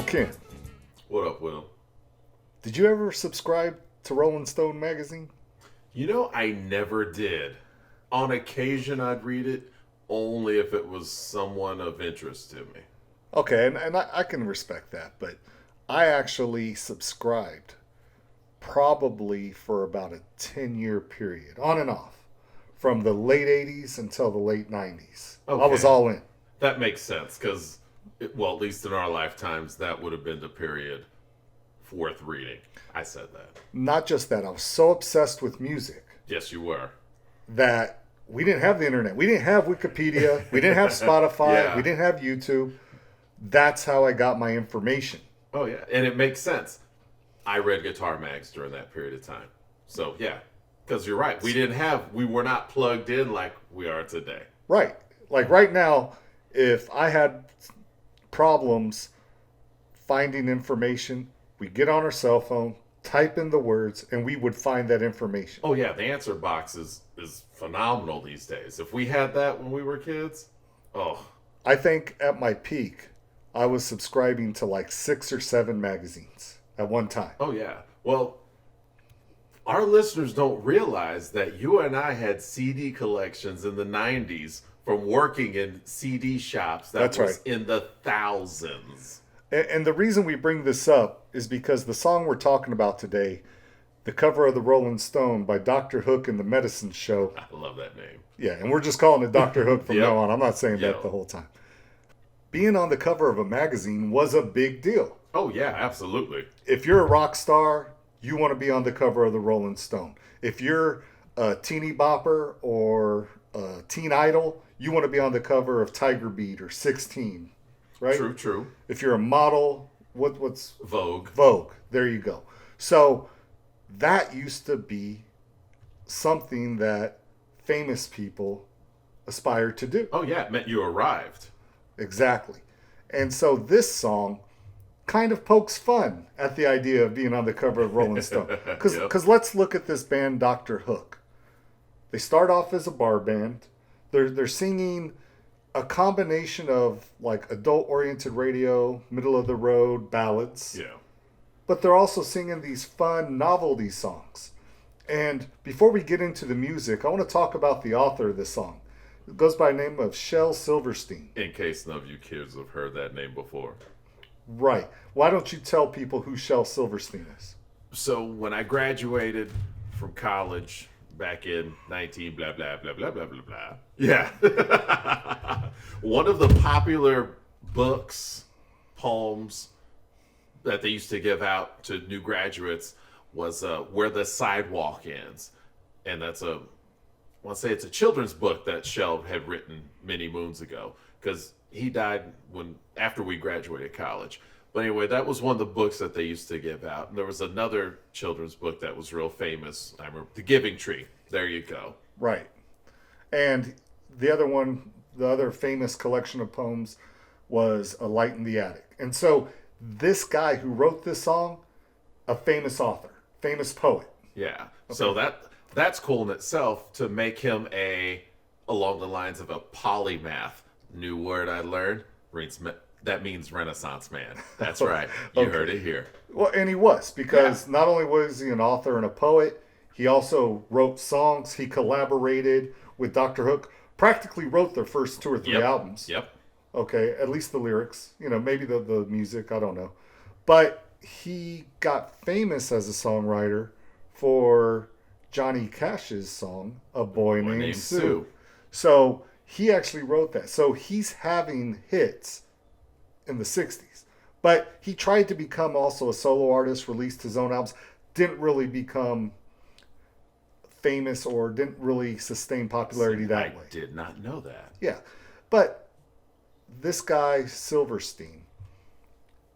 Ken, What up, Will? did you ever subscribe to Rolling Stone magazine? I never did. On occasion, I'd read it, only if it was someone of interest to me. Okay, and I can respect that, but I actually subscribed probably for about a 10-year period, on and off, from the late 80s until the late 90s. I was Okay, all in. that makes sense, because, well, at least in our lifetimes, that would have been the period worth reading. I said that. Not just that, I was so obsessed with music Yes, you were. that we didn't have the internet. We didn't have Wikipedia. We didn't have Spotify. We Yeah. didn't have YouTube. That's how I got my information. Oh, yeah. And it makes sense. I read guitar mags during that period of time. So, yeah. Because you're right. We were not plugged in like we are today. Right. Like right now, if I had problems finding information, we get on our cell phone, type in the words, and we would find that information. Oh yeah, the answer box is phenomenal these days. If we had that when we were kids, oh I think at my peak, I was subscribing to like 6 or 7 magazines at one time. oh yeah. Well, our listeners don't realize that you and I had CD collections in the '90s from working in CD shops that That's was right. in the thousands. And the reason we bring this up is because the song we're talking about today, the cover of the Rolling Stone by Dr. Hook and the Medicine Show. I love that name. Yeah, and we're just calling it Dr. Hook from Yep. now on. I'm not saying that Yep. the whole time. Being on the cover of a magazine was a big deal. Oh yeah, absolutely. If you're a rock star, you want to be on the cover of the Rolling Stone. If you're a teeny bopper or a teen idol, you want to be on the cover of Tiger Beat or 16, right? True, true. If you're a model, what's Vogue. Vogue? There you go. So that used to be something that famous people aspired to do. Oh yeah, it meant you arrived. Exactly. And so this song kind of pokes fun at the idea of being on the cover of Rolling Stone. Because Yep. let's look at this band, Dr. Hook. They start off as a bar band. They're singing a combination of like adult oriented radio, middle of the road ballads, Yeah. but they're also singing these fun novelty songs. And before we get into the music, I want to talk about the author of this song. It goes by the name of Shel Silverstein. In case none of you kids have heard that name before. Right. Why don't you tell people who Shel Silverstein is? So when I graduated from college back in 19 blah blah blah blah blah blah blah. Yeah. One of the popular books, poems that they used to give out to new graduates was Where the Sidewalk Ends. And that's a I want to say it's a children's book that Shel had written many moons ago because he died after we graduated college. But anyway, that was one of the books that they used to give out. And there was another children's book that was real famous. I remember The Giving Tree. There you go. Right. And the other one, the other famous collection of poems was A Light in the Attic. And so this guy who wrote this song, a famous author, famous poet. Yeah. So that's cool in itself to make him along the lines of a polymath. New word I learned. That means Renaissance man. That's right. You Okay. heard it here. Well, and he was, because not only was he an author and a poet, he also wrote songs. He collaborated with Dr. Hook, practically wrote their first 2 or 3 Yep. albums. Yep. Okay, at least the lyrics, maybe the music, I don't know. But he got famous as a songwriter for Johnny Cash's song, A Boy Named Sue. So he actually wrote that. So he's having hits in the 60s. But he tried to become also a solo artist, released his own albums, didn't really become famous or didn't really sustain popularity that way. I did not know that. Yeah. But this guy, Silverstein,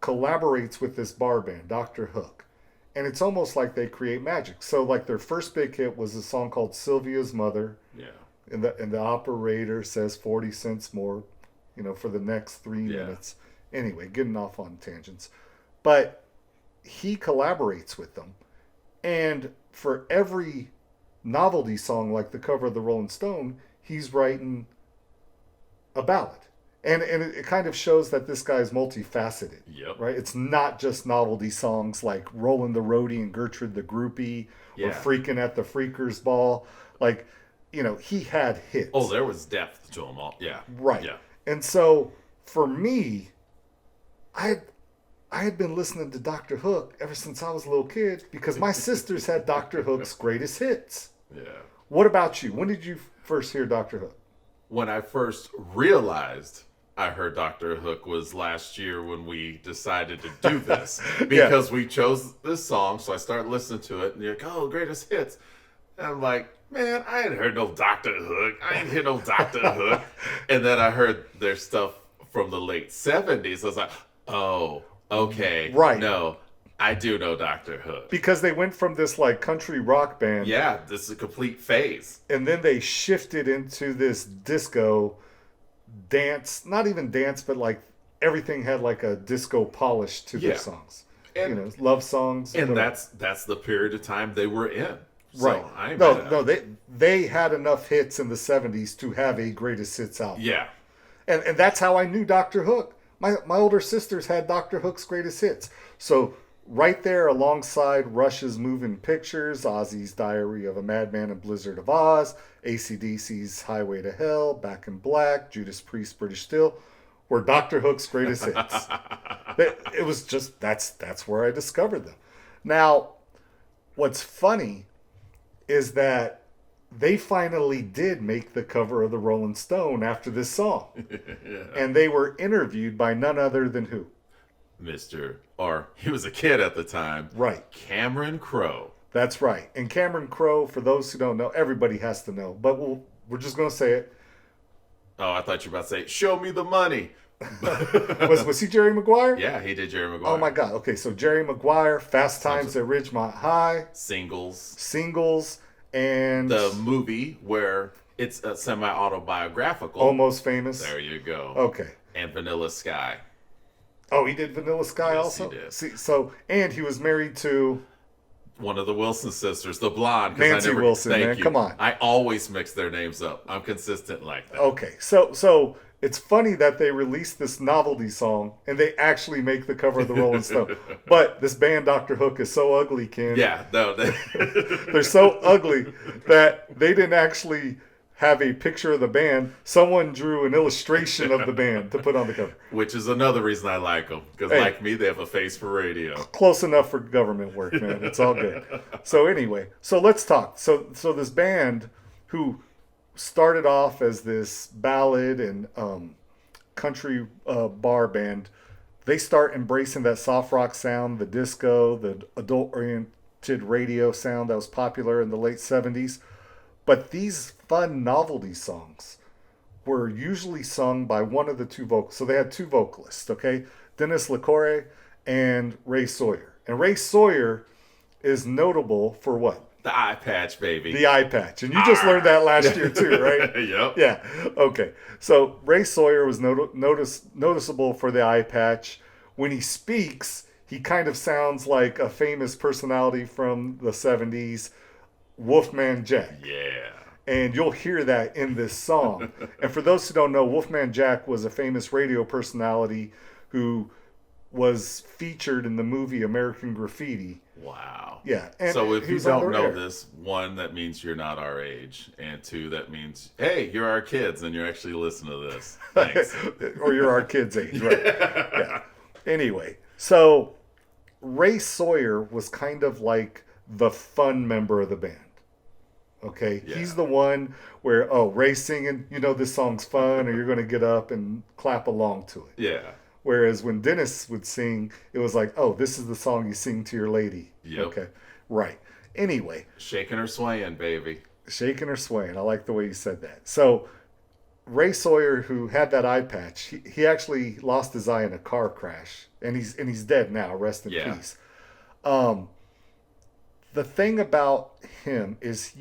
collaborates with this bar band, Dr. Hook. And it's almost like they create magic. So, like, their first big hit was a song called Sylvia's Mother. Yeah. And the operator says 40 cents more, for the next 3 Yeah. minutes. Anyway, getting off on tangents. But he collaborates with them. And for every novelty song like the cover of the Rolling Stone, he's writing a ballad. And it kind of shows that this guy is multifaceted. Yep. Right? It's not just novelty songs like Rollin' the Roadie and Gertrude the Groupie or Yeah. Freaking at the Freakers Ball. Like, he had hits. Oh, there was depth to them all. Yeah. Right. Yeah. And so for me, I had been listening to Dr. Hook ever since I was a little kid because my sisters had Dr. Hook's greatest hits. Yeah. What about you? When did you first hear Dr. Hook? When I first realized I heard Dr. Hook was last year when we decided to do this because we chose this song. So I started listening to it and you're like, oh, greatest hits. And I'm like, man, I ain't heard no Dr. Hook. I ain't hear no Dr. Hook. And then I heard their stuff from the late 70s. I was like, oh, okay. Right. No, I do know Dr. Hook. Because they went from this like country rock band. Yeah, this is a complete phase. And then they shifted into this disco dance, not even dance, but like everything had like a disco polish to their Yeah. songs. And- Love songs. And whatever. that's the period of time they were in. So right. I ain't mad at No, them. they had enough hits in the 70s to have a greatest hits album. Yeah. And that's how I knew Dr. Hook. My older sisters had Dr. Hook's greatest hits. So right there alongside Rush's Moving Pictures, Ozzy's Diary of a Madman and Blizzard of Oz, AC/DC's Highway to Hell, Back in Black, Judas Priest, British Steel, were Dr. Hook's greatest hits. It was just, that's where I discovered them. Now, what's funny is that they finally did make the cover of the Rolling Stone after this song. And they were interviewed by none other than who? He was a kid at the time. Right. Cameron Crowe. That's right. And Cameron Crowe, for those who don't know, everybody has to know, but we're just going to say it. Oh, I thought you were about to say, show me the money. Was he Jerry Maguire? Yeah, he did Jerry Maguire. Oh my God. Okay, so Jerry Maguire, Fast Times at Ridgemont High, Singles. Singles, and The movie where it's a semi-autobiographical. Almost Famous. There you go. Okay. And Vanilla Sky. Oh, he did Vanilla Sky Yes, also? he did. See, and he was married to One of the Wilson sisters, the blonde. 'cause Nancy Wilson, thank man. you. Come on. I always mix their names up. I'm consistent like that. Okay, so it's funny that they released this novelty song and they actually make the cover of the Rolling Stone. But this band, Dr. Hook, is so ugly, Ken. Yeah, no. They're so ugly that they didn't actually have a picture of the band. Someone drew an illustration of the band to put on the cover. Which is another reason I like them. Because Hey. like me, they have a face for radio. Close enough for government work, man. It's all good. So anyway, so let's talk. So this band who started off as this ballad and country bar band, they start embracing that soft rock sound, the disco, the adult-oriented radio sound that was popular in the late 70s. But these fun novelty songs were usually sung by one of the two vocalists. So they had two vocalists, okay? Dennis LaCour and Ray Sawyer. And Ray Sawyer is notable for what? The eye patch, baby. The eye patch. And you just learned that last year too, right? Yep. Yeah. Okay. So Ray Sawyer was noticeable for the eye patch. When he speaks, he kind of sounds like a famous personality from the 70s, Wolfman Jack. Yeah. And you'll hear that in this song. And for those who don't know, Wolfman Jack was a famous radio personality who was featured in the movie American Graffiti. Wow. Yeah. And So if he you was on don't the know air. this, one, that means you're not our age. And two, that means, hey, you're our kids and you're actually listening to this. Thanks. Or you're our kids' age, right? Yeah. Anyway, so Ray Sawyer was kind of like the fun member of the band. Okay, Yeah. he's the one where Ray's singing, this song's fun, or you're going to get up and clap along to it. Yeah. Whereas when Dennis would sing, it was like, oh, this is the song you sing to your lady. Yep. Okay, right. Anyway, Shaking or swaying, baby. shaking or swaying. I like the way you said that. So Ray Sawyer, who had that eye patch, he actually lost his eye in a car crash, and he's dead now. Rest in Yeah. peace. The thing about him is,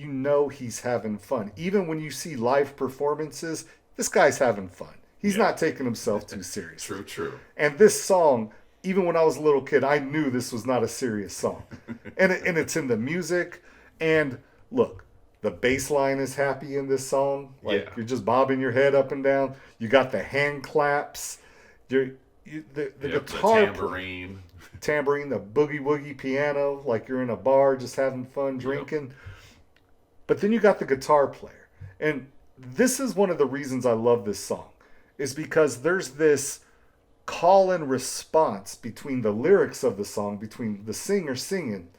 he's having fun. Even when you see live performances, this guy's having fun. He's not taking himself too seriously. True. And this song, even when I was a little kid, I knew this was not a serious song. And it's in the music. And look, The bass line is happy in this song. Like Yeah. you're just bobbing your head up and down. You got the hand claps. The Yep, guitar the tambourine. tambourine, the boogie woogie piano, like you're in a bar just having fun drinking. But then you got the guitar player. And this is one of the reasons I love this song, is because there's this call and response between the lyrics of the song, between the singer singing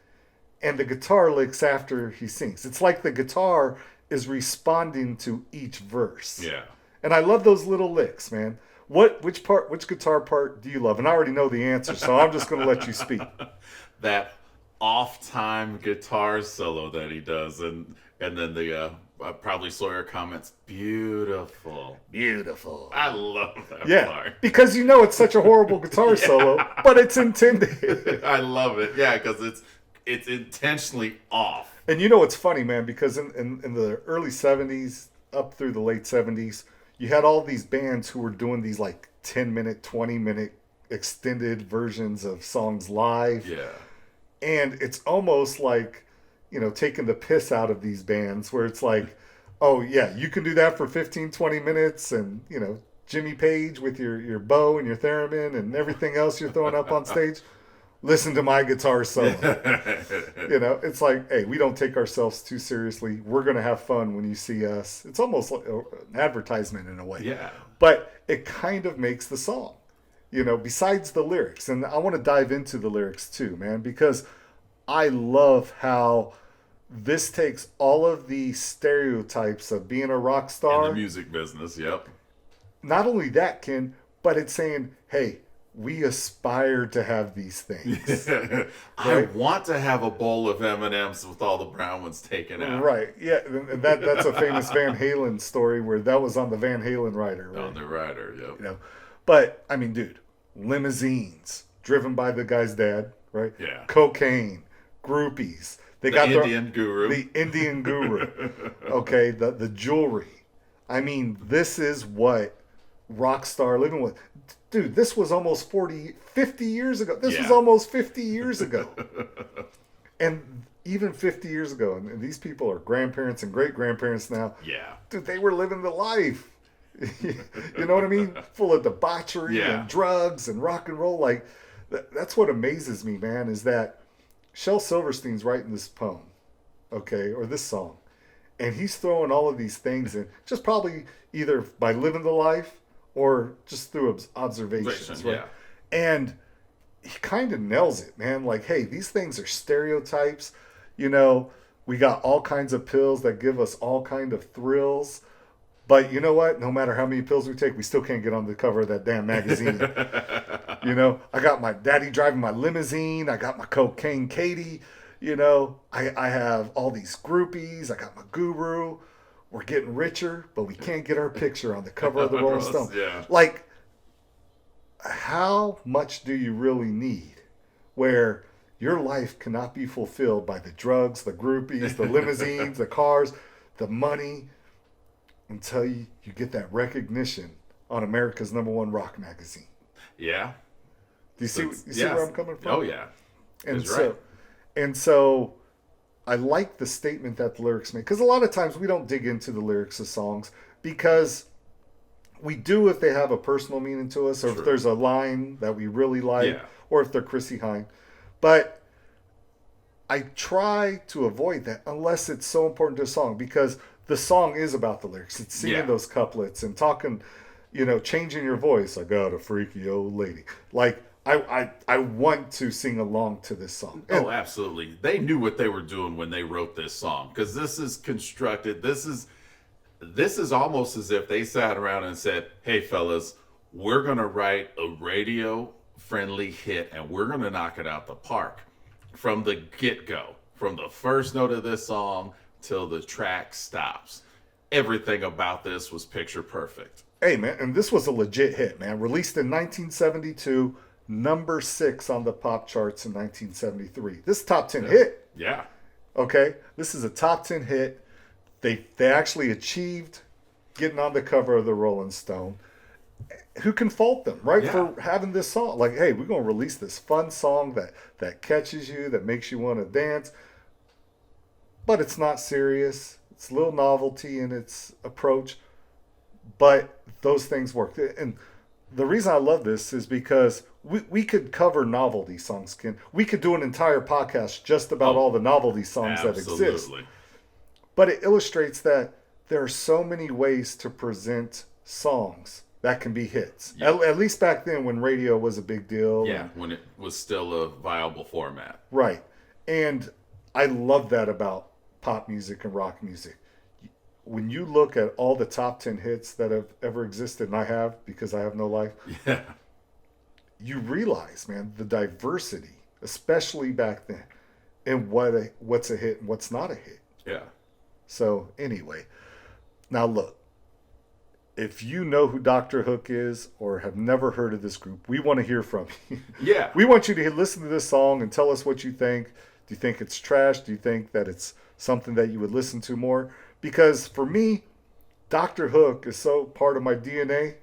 and the guitar licks after he sings. It's like the guitar is responding to each verse. Yeah. And I love those little licks, man. Which guitar part do you love? And I already know the answer, so I'm just going to let you speak. That off-time guitar solo that he does, and then the probably Sawyer comments, "Beautiful." Beautiful. I love that Yeah, part. because you know it's such a horrible guitar solo, but it's intended. I love it. Yeah, because it's intentionally off. And you know what's funny, man? Because in the early 70s up through the late 70s, you had all these bands who were doing these like 10-minute, 20-minute extended versions of songs live. Yeah. And it's almost like, taking the piss out of these bands where it's like, oh, yeah, you can do that for 15, 20 minutes. And, Jimmy Page with your bow and your theremin and everything else you're throwing up on stage. Listen to my guitar solo. It's like, hey, we don't take ourselves too seriously. We're going to have fun when you see us. It's almost like an advertisement in a way. Yeah. But it kind of makes the song, besides the lyrics. And I want to dive into the lyrics too, man, because I love how this takes all of the stereotypes of being a rock In star. the music business, yep. Not only that, Ken, but it's saying, hey, we aspire to have these things. I Right. want to have a bowl of M&Ms with all the brown ones taken out. Right. Yeah. And that's a famous Van Halen story where that was on the Van Halen rider. Right? On the rider, yep. But I mean, dude, limousines driven by the guy's dad, right? Yeah. Cocaine, groupies. They The got Indian guru. the Indian guru. Okay. The jewelry. I mean, this is what rock star living with. Dude, this was almost 50 years ago. This was Yeah. almost 50 years ago. And even 50 years ago, and these people are grandparents and great grandparents now. Yeah. Dude, they were living the life. You know what I mean? Full of debauchery Yeah. and drugs and rock and roll. Like, that's what amazes me, man, is that Shel Silverstein's writing this poem, okay, or this song. And he's throwing all of these things in, just probably either by living the life or just through observations, right? Yeah. And he kind of nails it, man. Like, hey, these things are stereotypes. We got all kinds of pills that give us all kind of thrills. But you know what? No matter how many pills we take, we still can't get on the cover of that damn magazine. I got my daddy driving my limousine. I got my cocaine Katie. I have all these groupies. I got my guru. We're getting richer, but we can't get our picture on the cover of the Rolling Stone. Yeah. Like, how much do you really need where your life cannot be fulfilled by the drugs, the groupies, the limousines, the cars, the money, until you get that recognition on America's #1 rock magazine? Yeah. Do you see, Yes. where I'm coming from? Oh, yeah. And That's so, right. and so I like the statement that the lyrics make, because a lot of times we don't dig into the lyrics of songs because we do if they have a personal meaning to us, or True. if there's a line that we really like, Yeah. or if they're Chrissy Hine. But I try to avoid that unless it's so important to a song, because the song is about the lyrics. It's singing Yeah. those couplets and talking, changing your voice. I got a freaky old lady. Like, I want to sing along to this song. Oh, absolutely. They knew what they were doing when they wrote this song, because this is constructed. This is almost as if they sat around and said, "Hey, fellas, we're gonna write a radio-friendly hit, and we're gonna knock it out the park from the get-go, from the first note of this song till the track stops." Everything about this was picture perfect. Hey, man, and this was a legit hit, man. Released in 1972, number 6 on the pop charts in 1973. This is a top 10 hit, Yeah. okay? This is a top 10 hit. They actually achieved getting on the cover of the Rolling Stone. Who can fault them, right? Yeah. For having this song. Like, hey, we're going to release this fun song that catches you, that makes you want to dance. but it's not serious. It's a little novelty in its approach, but those things work. And the reason I love this is because we could cover novelty songs, Ken. We could do an entire podcast just about all the novelty songs that exist. Absolutely. But it illustrates that there are so many ways to present songs that can be hits. Yeah. At least back then when radio was a big deal. Yeah, when it was still a viable format. Right. And I love that about pop music and rock music. When you look at all the top 10 hits that have ever existed, and I have because I have no life, Yeah. you realize, man, the diversity, especially back then, and what's a hit and what's not a hit. Yeah. So anyway, now look, if you know who Dr. Hook is or have never heard of this group, we want to hear from you. Yeah. We want you to listen to this song and tell us what you think. Do you think it's trash? Do you think that it's something that you would listen to more? Because for me, Dr. Hook is so part of my DNA.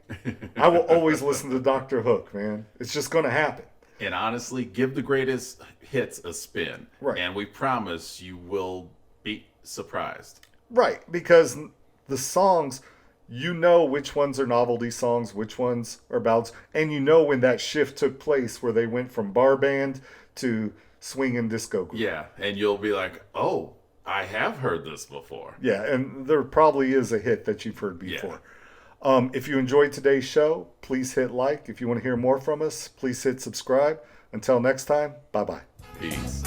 I will always listen to Dr. Hook, man. It's just going to happen. And honestly, give the greatest hits a spin. Right. And we promise you will be surprised. Right, because the songs, you know which ones are novelty songs, which ones are ballads, and you know when that shift took place where they went from bar band to swing and disco group. Yeah. And you'll be like, oh, I have heard this before. Yeah, and there probably is a hit that you've heard before. If you enjoyed today's show, please hit like. If you want to hear more from us, please hit subscribe. Until next time, bye-bye. Peace.